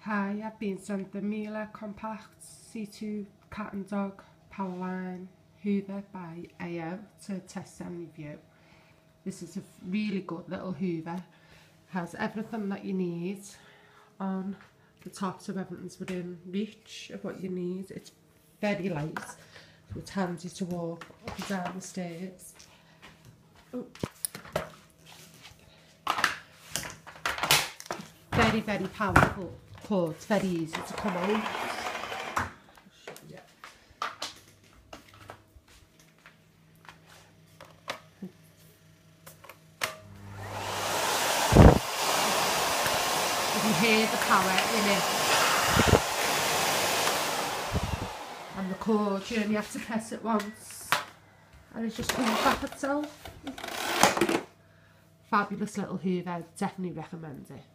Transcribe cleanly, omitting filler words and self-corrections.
Hi, I've been sent the Miele Compact C2 Cat and Dog Power Line Hoover by AO to test and review. This is a really good little Hoover. Has everything that you need on the top, so everything's within reach of what you need. It's very light, so it's handy to walk up and down the stairs. Oh. Very, very powerful cord. It's very easy to come out. You can hear the power in it. And the cord, you only have to press it once and it just comes back itself. Fabulous little Hoover, definitely recommend it.